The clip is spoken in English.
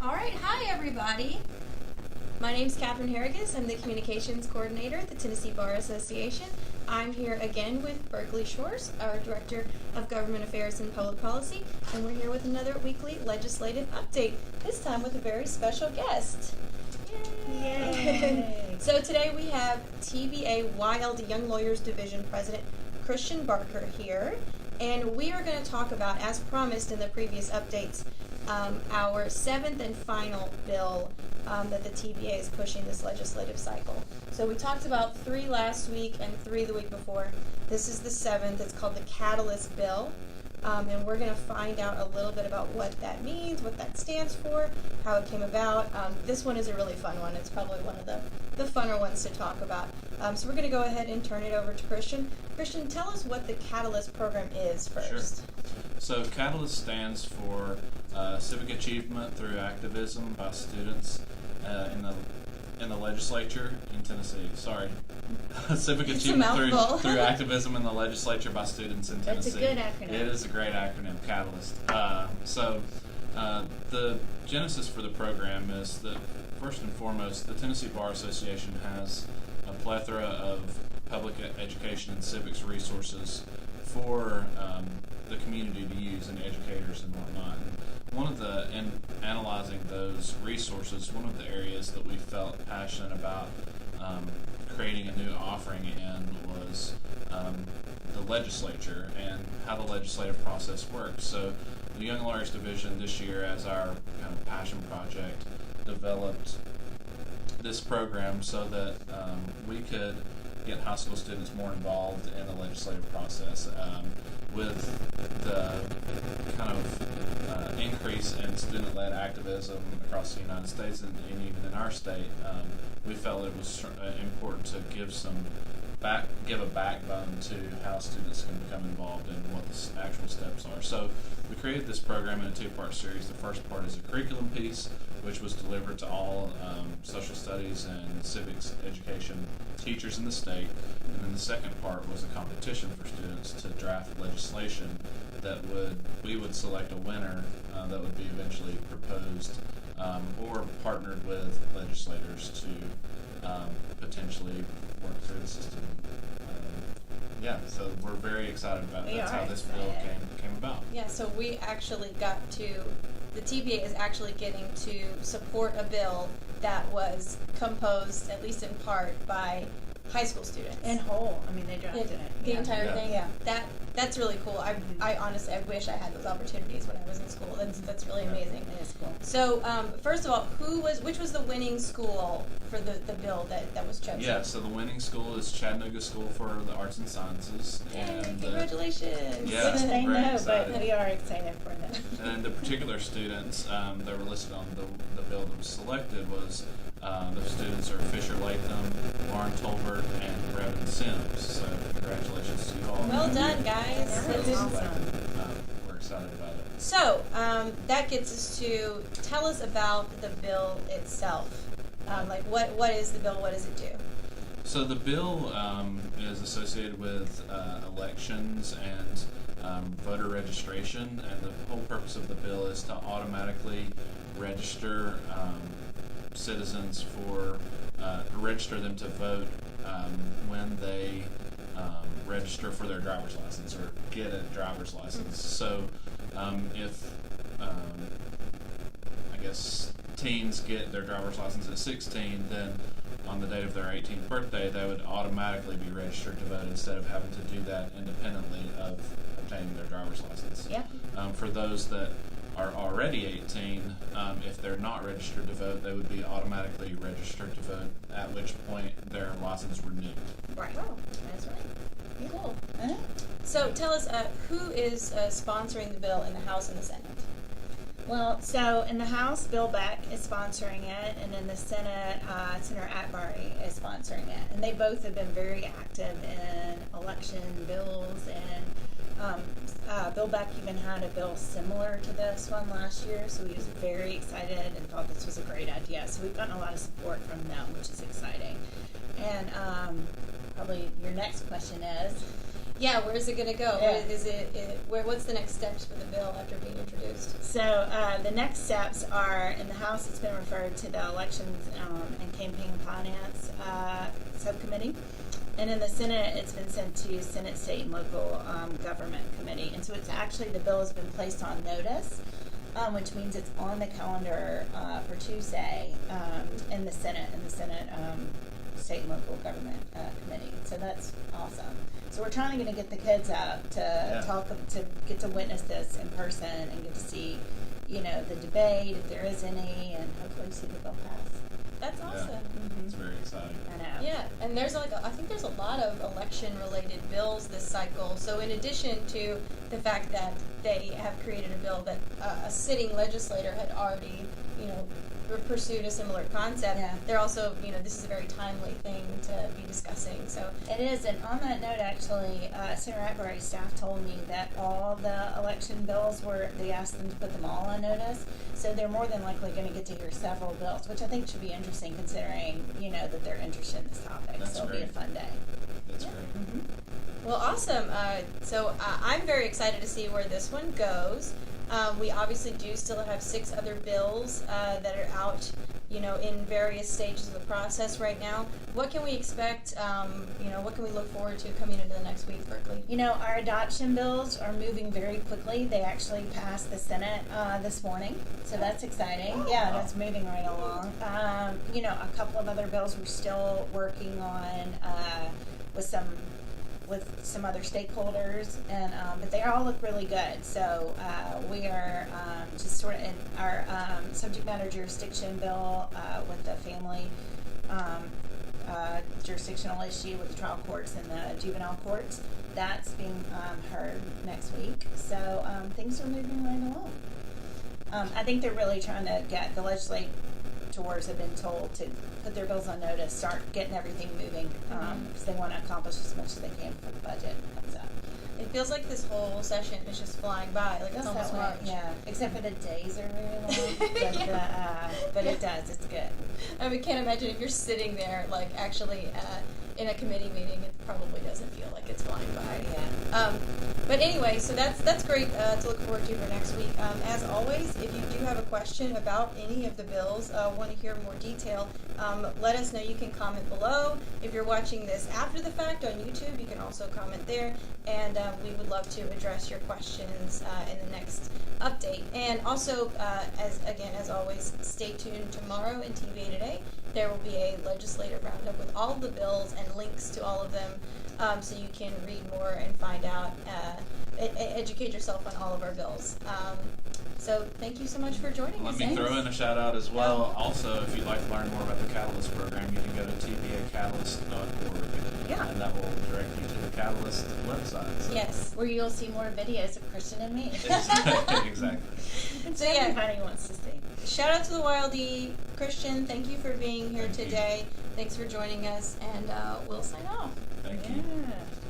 All right, hi everybody. My name's Catherine Harrigus. I'm the Communications Coordinator at the Tennessee Bar Association. I'm here again with Berkeley Shores, our Director of Government Affairs and Public Policy, and we're here with another weekly legislative update, this time with a very special guest. Yay! So today we have TBA YLD Young Lawyers Division President Christian Barker here, and we are going to talk about, as promised in the previous updates, our seventh and final bill that the TBA is pushing this legislative cycle. So we talked about 3 last week and 3 the week before. This is the 7th. It's called the Catalyst Bill. And we're going to find out a little bit about what that means, what that stands for, how it came about. This one is a really fun one. It's probably one of the funner ones to talk about. So we're going to go ahead and turn it over to Christian. Christian, tell us what the Catalyst program is first. Sure. So Catalyst stands for civic achievement through activism by students in the legislature in Tennessee. Sorry. Civic achievement through activism in the legislature by students in Tennessee. That's a good acronym. It is a great acronym, Catalyst. The genesis for the program is that, first and foremost, the Tennessee Bar Association has a plethora of public education and civics resources for the community to use, and educators and whatnot. And in analyzing those resources, one of the areas that we felt passionate about creating a new offering in was the legislature and how the legislative process works. So the Young Lawyers Division this year, as our kind of passion project, developed this program so that we could get high school students more involved in the legislative process. With the kind of increase in student-led activism across the United States and even in our state, we felt it was important to give a backbone to how students can become involved and what the actual steps are. So we created this program in a 2-part series. The first part is a curriculum piece, which was delivered to all social studies and civics education teachers in the state. And then the second part was a competition for students to draft legislation that we would select a winner that would be eventually proposed or partnered with legislators to potentially work through the system. So we're very excited about that's how this bill came about. Yeah, so we actually the TBA is actually getting to support a bill that was composed, at least in part, by high school students. In whole. I mean, they drafted it. The entire thing? Yeah. That's really cool. I honestly, I wish I had those opportunities when I was in school. That's really amazing. It is cool. So, first of all, which was the winning school for the bill that was chosen? Yeah, so the winning school is Chattanooga School for the Arts and Sciences. And congratulations. Yeah, Which they know, excited. but we are excited for them. And the particular students that were listed on the bill that was selected was the students are Fisher Latham, Lauren Tolbert, and Brevin Sims. So congratulations to you all. Well done, guys. That's awesome. We're excited about it. So, that gets us to tell us about the bill itself. What is the bill? What does it do? So the bill is associated with elections and voter registration, and the whole purpose of the bill is to automatically register citizens register them to vote when they register for their driver's license or get a driver's license. So if I guess teens get their driver's license at 16, then on the date of their 18th birthday, they would automatically be registered to vote instead of having to do that independently of obtaining their driver's license. Yeah. For those that are already 18, if they're not registered to vote, they would be automatically registered to vote, at which point their license renewed. Right. Oh, that's right. Yeah. Cool. Uh-huh. So tell us, who is sponsoring the bill in the House and the Senate? Well, so in the House, Bill Beck is sponsoring it, and in the Senate, Senator Atbury is sponsoring it. And they both have been very active in election bills, and Bill Beck even had a bill similar to this one last year, so he was very excited and thought this was a great idea. So we've gotten a lot of support from them, which is exciting. And probably your next question is, Yeah, where's it going to go? Yeah. What's the next steps for the bill after being introduced? So the next steps are, in the House, it's been referred to the Elections and Campaign Finance Subcommittee. And in the Senate, it's been sent to Senate, State, and Local Government Committee. And so it's actually, the bill has been placed on notice, which means it's on the calendar for Tuesday in the Senate, State and Local Government Committee. So that's awesome. So we're trying to get the kids out to to get to witness this in person and get to see, the debate, if there is any, and hopefully see the bill pass. That's awesome. Yeah, it's very exciting. I know. Yeah, and I think there's a lot of election-related bills this cycle. So in addition to the fact that they have created a bill that a sitting legislator had already, pursued a similar concept, Yeah. they're also, this is a very timely thing to be discussing. So It is, and on that note, actually, Senator Atbury's staff told me that all the election bills they asked them to put them all on notice, so they're more than likely going to get to hear several bills, which I think should be interesting considering, that they're interested in this topic. That's so it'll be a great. fun day. That's Yeah. great. Mm-hmm. Well, awesome. So I'm very excited to see where this one goes. We obviously do still have 6 other bills that are out, in various stages of the process right now. What can we expect? What can we look forward to coming into the next week, Berkeley? Our adoption bills are moving very quickly. They actually passed the Senate this morning, so that's exciting. Yeah, that's moving right along. A couple of other bills we're still working on with some other stakeholders, and but they all look really good. So we are just sort of in our subject matter jurisdiction bill with the family jurisdictional issue with the trial courts and the juvenile courts. That's being heard next week. So things are moving right along. I think they're really trying to get the legislators have been told to put their bills on notice, start getting everything moving, because they want to accomplish as much as they can before the budget comes up. It feels like this whole session is just flying by, like it's Feels almost that way, March. yeah. Except for the days are very long, but, but it does. It's good. I mean, can't imagine if you're sitting there, like actually in a committee meeting, it probably doesn't feel like it's flying by. Yeah. But anyway, so that's great to look forward to for next week. As always, if you do have a question about any of the bills, want to hear more detail, let us know. You can comment below. If you're watching this after the fact on YouTube, you can also comment there, and we would love to address your questions in the next update. And also, as always, stay tuned tomorrow in TBA Today. There will be a legislative roundup with all of the bills and links to all of them, so you can read more and find out, educate yourself on all of our bills. So thank you so much for joining us. Let me throw in a shout out as well. Also, if you'd like to learn more about the Catalyst program, you can go to tbacatalyst.org. Yeah. And that will direct you to the Catalyst website. So. Yes. Where you'll see more videos of Christian and me. Exactly. It's So, yeah. everybody wants to see. Shout out to the YLD. Christian, thank you for being here Thank you. today. Thanks for joining us, and we'll sign off. Thank you. Yeah.